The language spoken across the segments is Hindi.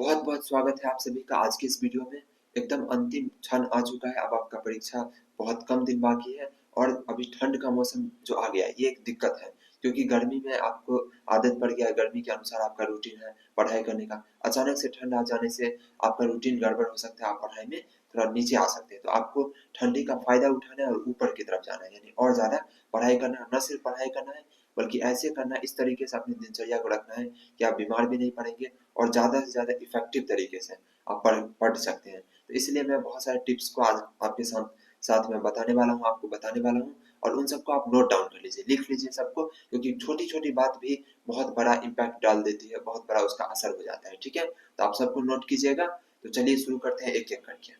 बहुत बहुत स्वागत है आप सभी का आज की इस वीडियो में। एकदम अंतिम क्षण आ चुका है। अब आपका परीक्षा बहुत कम दिन बाकी है और अभी ठंड का मौसम जो आ गया है ये एक दिक्कत है, क्योंकि गर्मी में आपको आदत पड़ गया है, गर्मी के अनुसार आपका रूटीन है पढ़ाई करने का। अचानक से ठंड आ जाने से आपका रूटीन गड़बड़ हो सकता है, आप पढ़ाई में थोड़ा नीचे आ सकते हैं। तो आपको ठंडी का फायदा उठाना है और ऊपर की तरफ जाना है, यानी और ज्यादा पढ़ाई करना है। न सिर्फ पढ़ाई करना है बल्कि ऐसे करना है, इस तरीके से अपनी दिनचर्या को रखना है कि आप बीमार भी नहीं पड़ेंगे और ज़्यादा से ज़्यादा इफ़ेक्टिव तरीके से आप पढ़ सकते हैं। तो इसलिए मैं बहुत सारे टिप्स को आज आपके साथ साथ में बताने वाला हूँ, आपको बताने वाला हूँ। और उन सबको आप नोट डाउन कर लीजिए, लिख लीजिए सबको, क्योंकि छोटी-छोटी बात भी बहुत बड़ा इम्पैक्ट डाल देती है, बहुत बड़ा उसका असर हो जाता है, ठीक है? तो आप सबको नोट कीजिएगा। तो चलिए शुरू करते हैं एक-एक करके।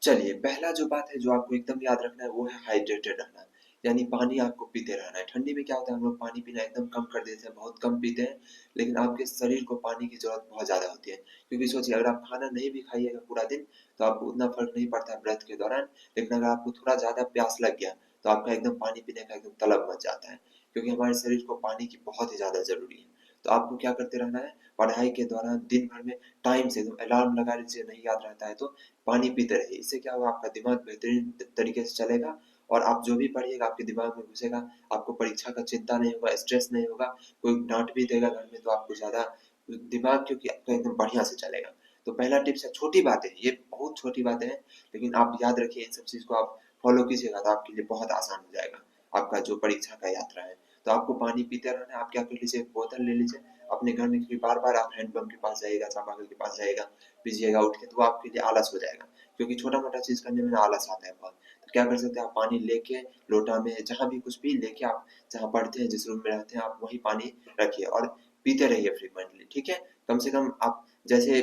चलिए, पहला जो बात है जो आपको एकदम याद रखना है वो है हाइड्रेटेड रहना, यानी पानी आपको पीते रहना है। ठंडी में क्या होता है, हम लोग पानी पीना एकदम कम कर देते हैं, बहुत कम पीते हैं, लेकिन आपके शरीर को पानी की ज़रूरत बहुत ज़्यादा होती है। क्योंकि सोचिए, अगर आप खाना नहीं भी खाइएगा पूरा दिन तो आपको उतना फ़र्क नहीं पड़ता है व्रत के दौरान, लेकिन अगर आपको थोड़ा ज़्यादा प्यास लग गया तो आपका एकदम पानी पीने का एकदम तलब मच जाता है, क्योंकि हमारे शरीर को पानी की बहुत ही ज़्यादा ज़रूरी है। तो आपको क्या करते रहना है, पढ़ाई के दौरान दिन भर में टाइम से एकदम अलार्म लगा लीजिए, नहीं याद रहता है तो पानी पीते रहिए। इससे क्या होगा, आपका दिमाग बेहतरीन तरीके से चलेगा और आप जो भी पढ़िएगा आपके दिमाग में घुसेगा। आपको परीक्षा का चिंता नहीं होगा, स्ट्रेस नहीं होगा। कोई डाँट भी देगा घर में तो आपको ज़्यादा दिमाग, क्योंकि आपका एकदम बढ़िया से चलेगा। तो पहला टिप्स है, छोटी बातें हैं, ये बहुत छोटी बातें हैं, लेकिन आप याद रखिए इन सब चीज़ को आप फ़ॉलो कीजिएगा तो आपके लिए बहुत आसान हो जाएगा, आपका जो परीक्षा का यात्रा है। तो आपको पानी पीते रहना है। आप क्या कर लीजिए, एक बोतल ले लीजिए अपने घर में, क्योंकि बार-बार आप हैंडपंप के पास जाइएगा, चापाकल के पास जाइएगा, पीजिएगा उठ के, तो वो आपके लिए आलस हो जाएगा, क्योंकि छोटा-मोटा चीज़ करने में आलस आता है बहुत। तो क्या कर सकते हैं, आप पानी लेके लोटा में जहाँ भी कुछ भी लेके, आप जहाँ पढ़ते हैं, जिस रूम में रहते हैं, आप वहीं पानी रखिए और पीते रहिए फ्रीक्वेंटली, ठीक है? कम से कम आप जैसे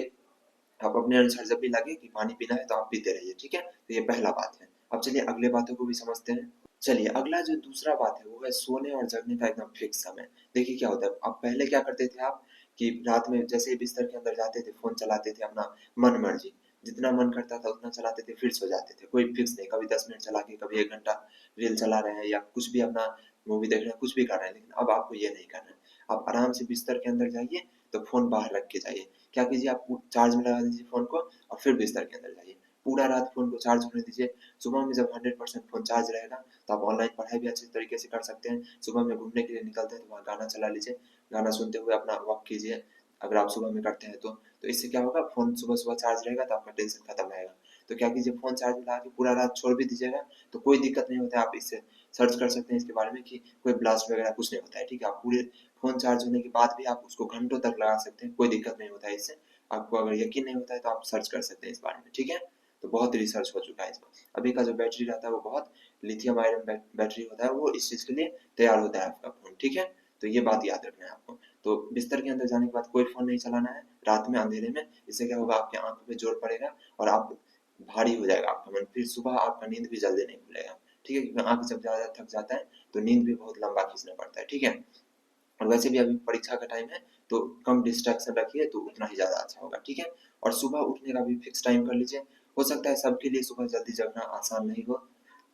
आप अपने अनुसार जब भी लगे कि पानी पीना है तो आप पीते रहिए, ठीक है? तो ये पहला बात है। अब चलिए अगले बातों को भी समझते हैं। चलिए अगला जो दूसरा बात है वो है सोने और जगने का एकदम फिक्स समय। देखिए क्या होता है, अब पहले क्या करते थे आप कि रात में जैसे ही बिस्तर के अंदर जाते थे, फ़ोन चलाते थे अपना मन-मर्जी। जितना मन करता था उतना चलाते थे, फिर सो जाते थे। कोई फिक्स नहीं, कभी 10 मिनट चला के, कभी 1 घंटा रील चला रहे हैं या कुछ भी अपना मूवी देख रहे हैं, कुछ भी कर रहे हैं। लेकिन अब आपको ये नहीं करना है। आप आराम से बिस्तर के अंदर जाइए, तो फ़ोन बाहर रख के जाइए। क्या कीजिए, आप चार्ज में लगा दीजिए फ़ोन को और फिर बिस्तर के अंदर जाइए। पूरा रात फ़ोन को चार्ज होने दीजिए। सुबह में जब 100% फ़ोन चार्ज रहेगा तो आप ऑनलाइन पढ़ाई भी अच्छे तरीके से कर सकते हैं। सुबह में घूमने के लिए निकलते हैं तो वहाँ गाना चला लीजिए, गाना सुनते हुए अपना वॉक कीजिए, अगर आप सुबह में करते हैं तो। तो इससे क्या होगा, फ़ोन सुबह-सुबह चार्ज रहेगा तो आपका टेंशन खत्म रहेगा। तो क्या कीजिए, फ़ोन चार्ज में लगा के पूरा रात छोड़ भी दीजिएगा तो कोई दिक्कत नहीं होता है। आप इससे सर्च कर सकते हैं इसके बारे में कि कोई ब्लास्ट वगैरह कुछ नहीं होता है, ठीक है? आप पूरे फ़ोन चार्ज होने के बाद भी आप उसको घंटों तक लगा सकते हैं, कोई दिक्कत नहीं होता है इससे। आपको अगर यकीन नहीं होता है तो आप सर्च कर सकते हैं इस बारे में, ठीक है? तो बहुत रिसर्च हो चुका है इस पर। अभी का जो बैटरी रहता है वो बहुत लिथियम आयरन बैटरी होता है, वो इस चीज़ के लिए तैयार होता है आपका फ़ोन, ठीक है? तो ये बात याद रखना है आपको। तो बिस्तर के अंदर जाने के बाद कोई फ़ोन नहीं चलाना है रात में अंधेरे में। इससे क्या होगा, आपकी आँखों पे ज़ोर पड़ेगा और आप भारी हो जाएगा आपका मन, फिर सुबह आपका नींद भी जल्दी नहीं खुलेगा, ठीक है? क्योंकि आँख जब ज़्यादा थक जाता है तो नींद भी बहुत लंबा खींचना पड़ता है, ठीक है? और वैसे भी अभी परीक्षा का टाइम है तो कम डिस्ट्रैक्शन रखिए तो उतना ही ज़्यादा अच्छा होगा, ठीक है? और सुबह उठने का भी फिक्स टाइम कर लीजिए। हो सकता है सबके लिए सुबह जल्दी जगना आसान नहीं हो,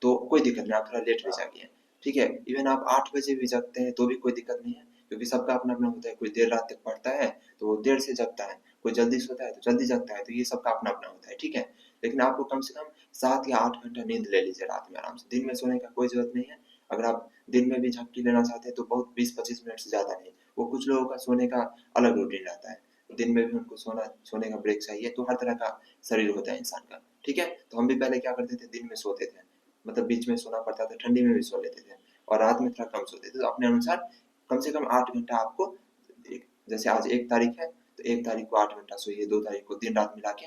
तो कोई दिक्कत नहीं, आप थोड़ा लेट भी जागिए, ठीक है? इवन आप 8 बजे भी जगते हैं तो भी कोई दिक्कत नहीं है, क्योंकि सबका अपना-अपना होता है। कोई देर रात तक पढ़ता है तो वो देर से जगता है, कोई जल्दी सोता है तो जल्दी जगता है, तो ये सबका अपना-अपना होता है, ठीक है? लेकिन आपको कम से कम 7 या 8 घंटा नींद ले लीजिए रात में आराम से। दिन में सोने का कोई ज़रूरत नहीं है। अगर आप दिन में भी झपकी लेना चाहते हैं तो बहुत 20-25 मिनट से ज़्यादा नहीं। वो कुछ लोगों का सोने का अलग रूटीन रहता है। दिन में भी उनको सोने का ब्रेक चाहिए, तो हर तरह का शरीर होता है इंसान का, ठीक है? तो हम भी पहले क्या करते थे, दिन में सोते थे, मतलब बीच में सोना पड़ता था, ठंडी में भी सो लेते थे और रात में थोड़ा कम सोते थे। तो अपने अनुसार कम से कम 8 घंटा आपको, एक जैसे आज 1 तारीख है, तो 1 तारीख को 8 घंटा सोइए, 2 तारीख को दिन-रात मिला के,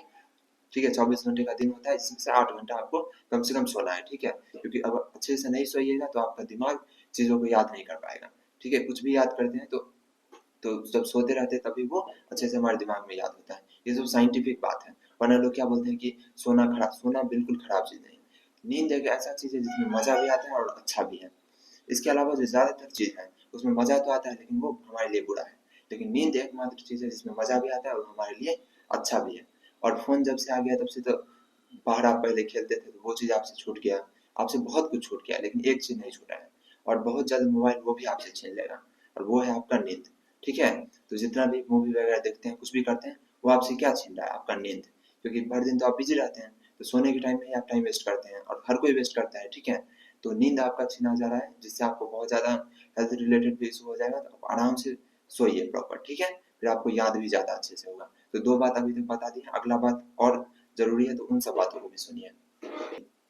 ठीक है? 24 घंटे का दिन होता है, इसमें से 8 घंटा आपको कम से कम सोना है, ठीक है? क्योंकि अगर अच्छे से नहीं सोइएगा तो आपका दिमाग चीज़ों को याद नहीं कर पाएगा, ठीक है? कुछ भी याद करते हैं तो जब सोते रहते हैं तभी वो अच्छे से हमारे दिमाग में याद होता है। ये सब साइंटिफिक बात है। वरना लोग क्या बोलते हैं कि सोना बिल्कुल खराब चीज़ नहीं है। नींद एक ऐसा चीज़ है जिसमें मज़ा भी आता है और अच्छा भी है। इसके अलावा जो ज़्यादातर चीज़ है उसमें मज़ा तो आता है लेकिन वो हमारे लिए बुरा है। लेकिन नींद एकमात्र चीज़ है जिसमें मज़ा भी आता है और हमारे लिए अच्छा भी है। और फ़ोन जब से आ गया तब से तो बाहर आप पहले खेलते थे तो वो चीज़ आपसे छूट गया। आपसे बहुत कुछ छूट गया, लेकिन एक चीज़ नहीं छूटा है और बहुत जल्द मोबाइल वो भी आपसे छीन लेगा, और वो है आपका नींद, ठीक है? तो जितना भी मूवी वगैरह देखते हैं, कुछ भी करते हैं, वो आपसे क्या छीन रहा है? आपका नींद। क्योंकि भर दिन तो आप बिजी रहते हैं, तो सोने के टाइम में ही आप टाइम वेस्ट करते हैं और हर कोई वेस्ट करता है, ठीक है? तो नींद आपका छीना जा रहा है, जिससे आपको बहुत ज़्यादा हेल्थ रिलेटेड भी इशू हो जाएगा, तो आप आराम से सोइए प्रॉपर, ठीक है? फिर आपको याद भी ज़्यादा अच्छे से होगा। तो 2 बात अभी तक बता दी है, अगला बात और ज़रूरी है, तो उन सब बातों को भी सुनिए।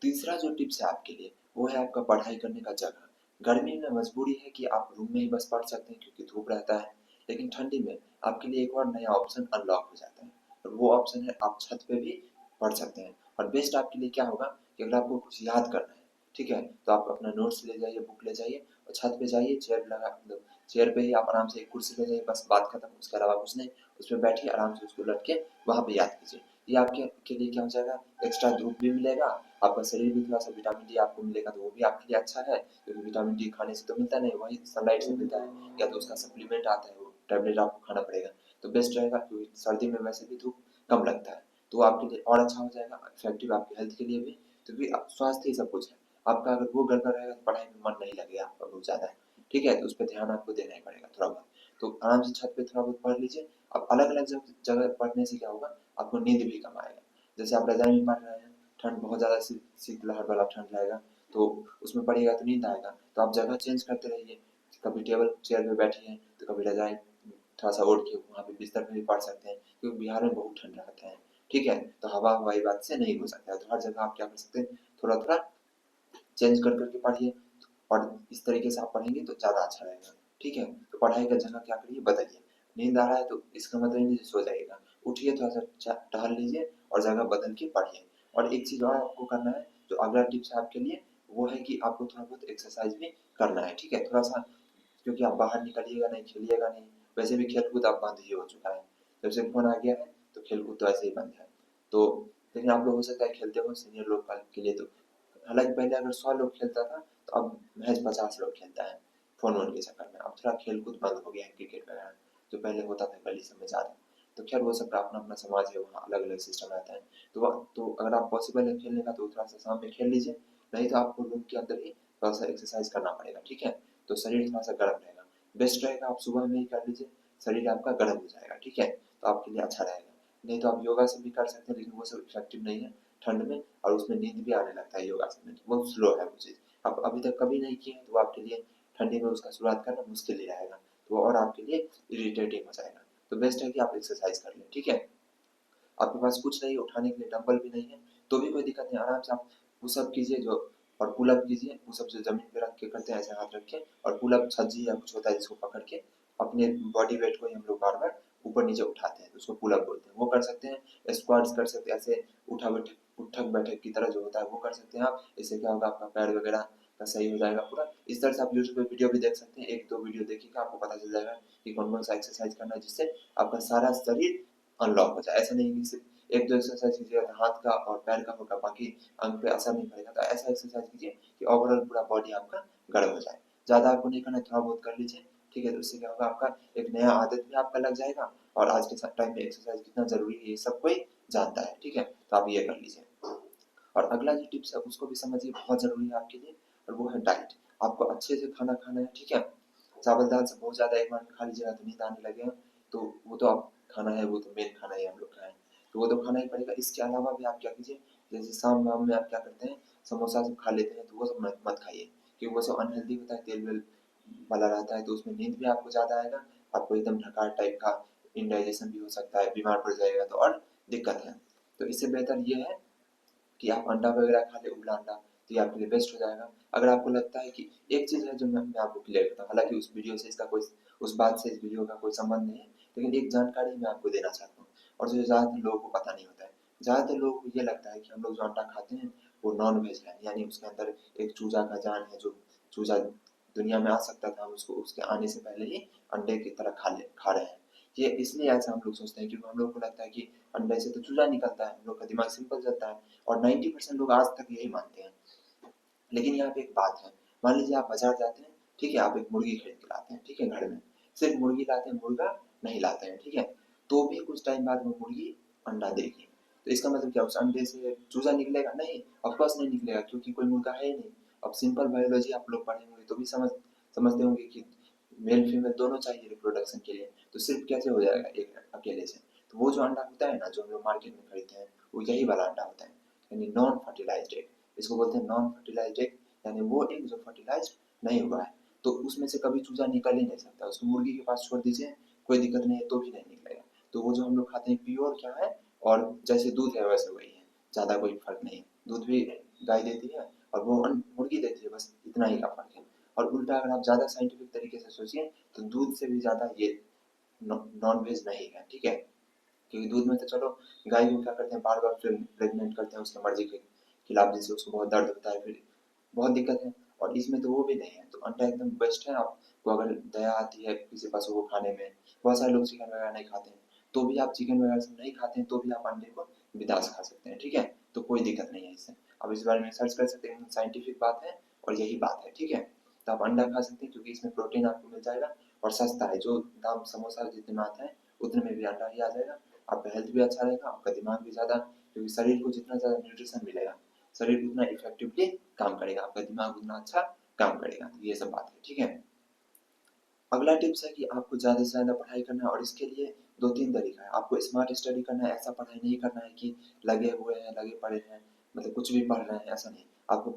तीसरा जो टिप्स है आपके लिए, वो है आपका पढ़ाई करने का जगह। गर्मी में मजबूरी है कि आप रूम में ही बस पढ़ सकते हैं क्योंकि धूप रहता है, लेकिन ठंडी में आपके लिए एक और नया ऑप्शन अनलॉक हो जाता है, और वो ऑप्शन है आप छत पे भी पढ़ सकते हैं। और बेस्ट आपके लिए क्या होगा कि अगर आपको कुछ याद करना है, ठीक है, तो आप अपना नोट्स ले जाइए, बुक ले जाइए और छत पे जाइए, चेयर लगा, मतलब चेयर पे ही आप आराम से एक कुर्सी ले जाइए, बस बात खत्म, उसके अलावा कुछ नहीं। उस पे बैठिए, आराम से उसको लट के वहाँ पे याद कीजिए। ये आपके के लिए क्या हो जाएगा, एक्स्ट्रा धूप भी मिलेगा, आपका शरीर भी थोड़ा-सा विटामिन डी आपको मिलेगा, तो वो भी आपके लिए अच्छा है, क्योंकि विटामिन डी खाने से तो मिलता नहीं, वही सनलाइट से मिलता है, या तो उसका सप्लीमेंट आता है, वो टैबलेट आपको खाना पड़ेगा। तो बेस्ट रहेगा, क्योंकि सर्दी में वैसे भी धूप कम लगता है, तो वो आपके लिए और अच्छा हो जाएगा, इफेक्टिव आपकी हेल्थ के लिए भी, क्योंकि स्वास्थ्य ही सब कुछ है। आपका अगर वो गड़बड़ रहेगा तो पढ़ाई में मन नहीं लगेगा आपका बहुत ज़्यादा, ठीक है? तो उस पे ध्यान आपको देना ही पड़ेगा थोड़ा बहुत। तो आराम से छत पे थोड़ा बहुत पढ़ लीजिए। अब अलग-अलग जगह पढ़ने से क्या होगा, आपको नींद भी कम आएगा। जैसे आप रज़ाई में पढ़ रहे हैं, ठंड बहुत ज़्यादा शीतलहर वाला ठंड रहेगा, तो उसमें पढ़िएगा तो नींद आएगा, तो आप जगह चेंज करते रहिए। कभी टेबल चेयर पे बैठिए, तो कभी रज़ाई थोड़ा-सा ओढ़ के वहाँ पे बिस्तर पे भी पढ़ सकते हैं, क्योंकि बिहार में बहुत ठंड रहता है, ठीक है? तो हवा हवाई बात से नहीं हो सकता है, तो हर जगह आप क्या कर सकते हैं, थोड़ा-थोड़ा चेंज कर कर के पढ़िए, और इस तरीके से आप पढ़ेंगे तो ज़्यादा अच्छा रहेगा, ठीक है? तो पढ़ाई का जगह क्या करिए, बदलिए। नींद आ रहा है तो इसका मतलब ये नहीं सो जाइएगा, उठिए, थोड़ा-सा टहल लीजिए और जगह बदल के पढ़िए। और एक चीज़ और आपको करना है, जो अगला टिप्स है आपके लिए, वो है कि आपको थोड़ा बहुत एक्सरसाइज भी करना है, ठीक है? थोड़ा-सा, क्योंकि आप बाहर निकलिएगा नहीं, खेलिएगा नहीं, वैसे भी खेल-कूद अब बंद ही हो चुका है। जब से फ़ोन आ गया है, तो खेल-कूद तो ऐसे ही बंद है। तो लेकिन आप लोग हो सकता है खेलते हो सीनियर लोग का के लिए, तो हालाँकि पहले अगर 100 लोग खेलता था, तो अब महज़ 50 लोग खेलता है, फ़ोन-वोन के चक्कर में। अब थोड़ा खेल-कूद बंद हो गया है, क्रिकेट वगैरह, जो पहले होता था गली सब में ज़्यादा। तो ख़ैर वो सबका अपना-अपना समाज है, वहाँ अलग-अलग सिस्टम रहता है। तो अगर आप पॉसिबल है खेलने का, तो थोड़ा-सा शाम में खेल लीजिए, नहीं तो आपको रूम के अंदर ही थोड़ा-सा एक्सरसाइज़ करना पड़ेगा, ठीक है? तो शरीर थोड़ा-सा गर्म रहेगा। बेस्ट रहेगा आप सुबह में ही कर लीजिए, शरीर आपका गर्म हो जाएगा, ठीक है? तो आपके लिए अच्छा रहेगा। नहीं तो आप योगा से भी कर सकते हैं, लेकिन वो सब इफ़ेक्टिव नहीं है ठंड में, और उसमें नींद भी आने लगता है योगासन में, तो बहुत स्लो है वो चीज़। आप अभी तक कभी नहीं किए हैं, तो आपके लिए ठंडी में उसका शुरुआत करना मुश्किल ही रहेगा, तो और आपके लिए इरिटेटिंग हो जाएगा। तो बेस्ट है कि आप एक्सरसाइज़ कर लें, ठीक है? आपके पास कुछ नहीं है, उठाने के लिए डंबल भी नहीं है, तो भी कोई दिक्कत नहीं, आराम से आप पुशअप कीजिए, जो और पुल अप कीजिए। पुशअप जो ज़मीन पे रख के करते हैं, ऐसे हाथ रख के, और पुल अप छज्जी या कुछ होता है जिसको पकड़ के अपने बॉडी वेट को ही हम लोग बार-बार ऊपर-नीचे उठाते हैं, तो उसको पुल अप बोलते हैं। वो कर सकते हैं, स्क्वाट्स कर सकते हैं, ऐसे उठक-बैठक की तरह जो होता है वो कर सकते हैं आप। इससे क्या होगा, आपका पैर वगैरह का सही हो जाएगा पूरा। इस तरह से आप यूट्यूब पे वीडियो भी देख सकते हैं, 1-2 वीडियो देखिएगा, आपको पता चल जाएगा कि कौन-कौन सा एक्सरसाइज करना है, जिससे आपका सारा शरीर अनलॉक हो जाए। ऐसा नहीं कि सिर्फ 1-2 एक्सरसाइज कीजिएगा तो हाथ का और पैर का होगा, बाकी अंग पे असर नहीं पड़ेगा। तो ऐसा एक्सरसाइज कीजिए कि ओवरऑल पूरा बॉडी आपका गर्म हो जाए। ज़्यादा आपको नहीं करना है, थोड़ा बहुत कर लीजिए, ठीक है? तो इससे क्या होगा, आपका एक नया आदत भी आपका लग जाएगा, और आज के टाइम में एक्सरसाइज कितना ज़रूरी है, ये सब कोई जानता है, ठीक है? तो आप ये कर लीजिए। और अगला जो टिप्स है उसको भी समझिए, बहुत ज़रूरी है आपके लिए, और वो है डाइट। आपको अच्छे से खाना खाना है, ठीक है? चावल-दाल से बहुत ज़्यादा एक बार में खा लीजिएगा तो नींद आने लगेगा, तो वो तो आप खाना है, वो तो मेन खाना ही हम लोग का है, तो वो तो खाना ही पड़ेगा। इसके अलावा भी आप क्या कीजिए, जैसे शाम-वाम में आप क्या करते हैं, समोसा सब खा लेते हैं, तो वो सब मत मत खाइए, क्योंकि वो सब अनहेल्दी होता है, तेल-वेल वाला रहता है, तो उसमें नींद भी आपको ज़्यादा आएगा, आपको एकदम थकान टाइप का, इंडाइजेशन भी हो सकता है, बीमार पड़ जाइएगा तो और दिक्कत है। तो इससे बेहतर ये है कि आप अंडा वगैरह खा लें, उबला अंडा, तो ये आपके लिए बेस्ट हो जाएगा। अगर आपको लगता है कि एक चीज़ है जो मैं आपको क्लियर करता हूँ, हालाँकि उस वीडियो से इसका कोई, उस बात से इस वीडियो का कोई संबंध नहीं है, लेकिन एक जानकारी मैं आपको देना चाहता हूँ, और जो ज़्यादातर लोगों को पता नहीं होता है। ज़्यादातर लोगों को ये लगता है कि हम लोग जो अंडा खाते हैं, वो नॉन-वेज है, यानी उसके अंदर एक चूज़ा का जान है, जो चूज़ा दुनिया में आ सकता था, हम उसको उसके आने से पहले ही अंडे की तरह खा रहे हैं। ये इसलिए ऐसा हम लोग सोचते हैं, क्योंकि हम लोगों को लगता है कि अंडे से तो चूज़ा निकलता है, हम लोग का दिमाग सिंपल चलता है, और 90% लोग आज तक यही मानते हैं। लेकिन यहाँ पे एक बात है, मान लीजिए आप बाज़ार जाते हैं, ठीक है? आप एक मुर्गी खरीद के लाते हैं, ठीक है? घर में, सिर्फ़ मुर्गी लाते हैं, मुर्गा नहीं लाते हैं, ठीक है? तो भी कुछ टाइम बाद वो मुर्गी अंडा देगी। तो इसका मतलब क्या, उस अंडे से चूज़ा निकलेगा? नहीं, ऑफ़ कोर्स नहीं निकलेगा, क्योंकि कोई मुर्गा है ही नहीं। अब सिंपल बायोलॉजी आप लोग पढ़े होंगे तो भी समझते होंगे कि मेल फीमेल दोनों चाहिए रिप्रोडक्शन के लिए, तो सिर्फ़ कैसे हो जाएगा एक अकेले से? तो वो जो अंडा होता है ना, जो हम लोग मार्केट में खरीदते हैं, वो यही वाला अंडा होता है, यानी नॉन फर्टिलाइज्ड एग। इसको बोलते हैं नॉन फर्टिलाइज्ड एग, यानी वो एग जो फर्टिलाइज्ड नहीं हुआ है। तो उसमें से कभी चूजा निकल ही नहीं सकता, उसको मुर्गी के पास छोड़ दीजिए, कोई दिक्कत नहीं है, तो भी नहीं निकलेगा। तो वो जो हम लोग खाते हैं प्योर क्या है, और जैसे दूध है वैसे वही है, ज़्यादा कोई फर्क नहीं है। दूध भी गाय देती है और वो मुर्गी देती है, बस इतना ही का फर्क है। और उल्टा अगर आप ज़्यादा साइंटिफिक तरीके से सोचिए, तो दूध से भी ज़्यादा ये नॉन वेज नहीं है, ठीक है। क्योंकि दूध में तो चलो गाय को क्या करते हैं, बार बार प्रेग्नेंट करते हैं उसके मर्जी के खिलाफ, जिससे उसको बहुत दर्द होता है, फिर बहुत दिक्कत है। और इसमें तो वो भी नहीं है, तो अंडा एकदम बेस्ट है। आपको अगर दया आती है किसी पशु को खाने में, बहुत सारे लोग चिकन वगैरह नहीं खाते हैं, तो भी आप चिकन वगैरह से नहीं खाते हैं तो भी आप अंडे को बिंदास खा सकते हैं, ठीक है। तो कोई दिक्कत नहीं है इससे, आप इस बारे में सर्च कर सकते हैं, साइंटिफिक बात है और यही बात है, ठीक है। तो आप अंडा खा सकते हैं क्योंकि इसमें प्रोटीन आपको मिल जाएगा और सस्ता है, जो दाम समोसा जितने में आता है उतने में भी अंडा ही आ जाएगा। आपका हेल्थ भी अच्छा रहेगा, आपका दिमाग भी ज़्यादा, क्योंकि शरीर को जितना ज़्यादा न्यूट्रिशन मिलेगा, शरीर उतना इफेक्टिवली काम करेगा, आपका दिमाग उतना अच्छा काम करेगा। तो ये सब बात है, ठीक है। अगला टिप्स है कि आपको ज़्यादा से ज़्यादा पढ़ाई करना है, और इसके लिए 2-3 तरीका है। आपको स्मार्ट स्टडी करना है, ऐसा पढ़ाई नहीं करना है कि लगे हुए हैं, लगे पड़े हैं, मतलब कुछ भी पढ़ रहे हैं, ऐसा नहीं। आपको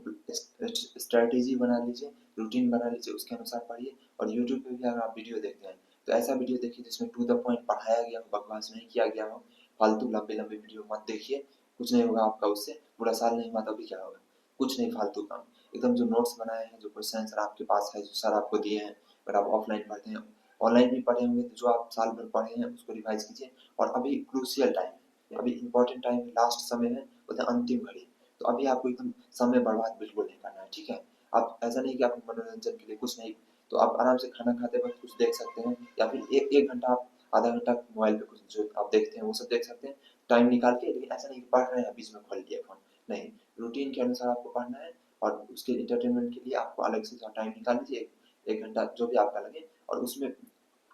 स्ट्रैटेजी बना लीजिए, रूटीन बना लीजिए, उसके अनुसार पढ़िए। और यूट्यूब पे भी अगर आप वीडियो देखते हैं, तो ऐसा वीडियो देखिए जिसमें टू द पॉइंट पढ़ाया गया हो, बकवास नहीं किया गया हो। फालतू लंबे-लंबे वीडियो मत देखिए, कुछ नहीं होगा आपका उससे, पूरा साल नहीं हुआ तो भी क्या होगा? कुछ नहीं, फालतू काम। एकदम जो नोट्स बनाए हैं, जो क्वेश्चन आंसर आपके पास है, जो सर आपको दिए हैं, अगर आप ऑफलाइन पढ़ते हैं, ऑनलाइन भी पढ़े होंगे, तो जो आप साल भर पढ़े हैं उसको रिवाइज कीजिए। और अभी क्रूशियल टाइम है, अभी इंपॉर्टेंट टाइम है, लास्ट समय है, मतलब अंतिम घड़ी। तो अभी आपको एकदम समय बर्बाद बिल्कुल नहीं करना है, ठीक है। आप ऐसा नहीं कि आप मनोरंजन के लिए कुछ नहीं, तो आप आराम से खाना खाते वक्त कुछ देख सकते हैं, या फिर एक घंटा आप, आधा घंटा मोबाइल पे कुछ जो आप देखते हैं वो सब देख सकते हैं टाइम निकाल के। लेकिन ऐसा नहीं कि पढ़ रहे हैं बीच में खोल लिया फोन, नहीं, रूटीन के अनुसार आपको पढ़ना है। और उसके इंटरटेनमेंट के लिए आपको अलग से टाइम निकाल लीजिए, एक घंटा जो भी आपका लगे, और उसमें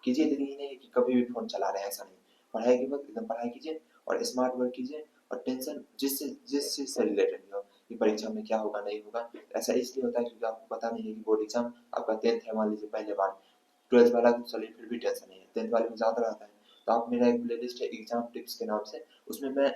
कीजिए। लेकिन ये नहीं है कि कभी भी फ़ोन चला रहे हैं, ऐसा नहीं। पढ़ाई के वक़्त एकदम पढ़ाई कीजिए और स्मार्ट वर्क कीजिए, और टेंशन जिस चीज़ से रिलेटेड हो, कि परीक्षा में क्या होगा, नहीं होगा। ऐसा इसलिए होता है क्योंकि आपको पता नहीं है कि बोर्ड एग्ज़ाम आपका 10th है, मान लीजिए पहले बार, 12th वाला तो चलिए फिर भी टेंशन नहीं है, 10th वाले में ज़्यादा रहता है। तो आप, मेरा एक प्लेलिस्ट है एग्ज़ाम टिप्स के नाम से, उसमें मैं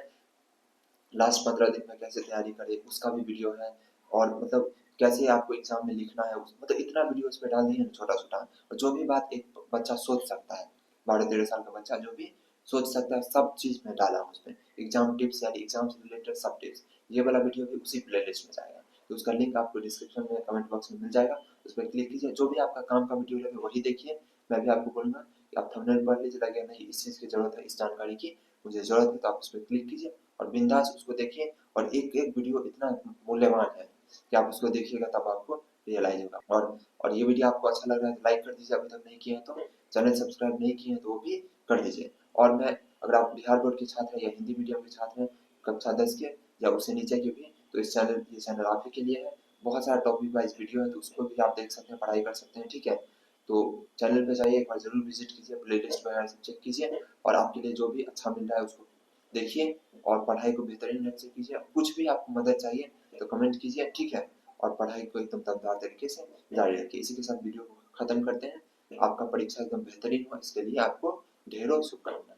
लास्ट 15 दिन में कैसे तैयारी करें उसका भी वीडियो है। और मतलब कैसे आपको एग्जाम में लिखना है, मतलब इतना वीडियो उस पर डाल दिए छोटा छोटा, और जो भी बात एक बच्चा सोच सकता है, 12-13 साल का बच्चा जो भी सोच सकता है, सब चीज़ में डाला हूँ उसमें। एग्जाम टिप्स यानी एग्जाम से रिलेटेड सब टिप्स, ये वाला वीडियो भी उसी प्ले लिस्ट में जाएगा। तो उसका लिंक आपको डिस्क्रिप्शन में, कमेंट बॉक्स में मिल जाएगा, उस पर क्लिक कीजिए। जो भी आपका काम का वीडियो लगे वही देखिए। मैं भी आपको बोलूँगा कि आप थंबनेल पढ़ लीजिए, लगे नहीं इस चीज़ की ज़रूरत है, इस जानकारी की मुझे ज़रूरत है, तो आप उस पर क्लिक कीजिए और बिंदास उसको देखिए। और एक वीडियो इतना मूल्यवान है कि आप उसको देखिएगा तब आपको रियलाइज होगा। और ये वीडियो आपको अच्छा लग रहा है तो लाइक कर दीजिए, अभी तक नहीं किए हैं तो। चैनल सब्सक्राइब नहीं किए हैं तो वो भी कर दीजिए। और मैं, अगर आप बिहार बोर्ड के छात्र हैं या हिंदी मीडियम के छात्र हैं, कक्षा 10 के या उससे नीचे के भी, तो ये चैनल आप ही के लिए है। बहुत सारा टॉपिक वाइज वीडियो है, तो उसको भी आप देख सकते हैं, पढ़ाई कर सकते हैं, ठीक है। तो चैनल पे जाइए, एक बार जरूर विजिट कीजिए, प्ले लिस्ट वगैरह सब चेक कीजिए, और आपके लिए जो भी अच्छा मिल रहा है उसको देखिए, और पढ़ाई को बेहतरीन ढंग से कीजिए। कुछ भी आपको मदद चाहिए तो कमेंट कीजिए, ठीक है। और पढ़ाई को एकदम दमदार तरीके से जारी रखिए। इसी के साथ वीडियो को खत्म करते हैं। आपका परीक्षा एकदम बेहतरीन हो, इसके लिए आपको ढेरों शुभकामनाएं।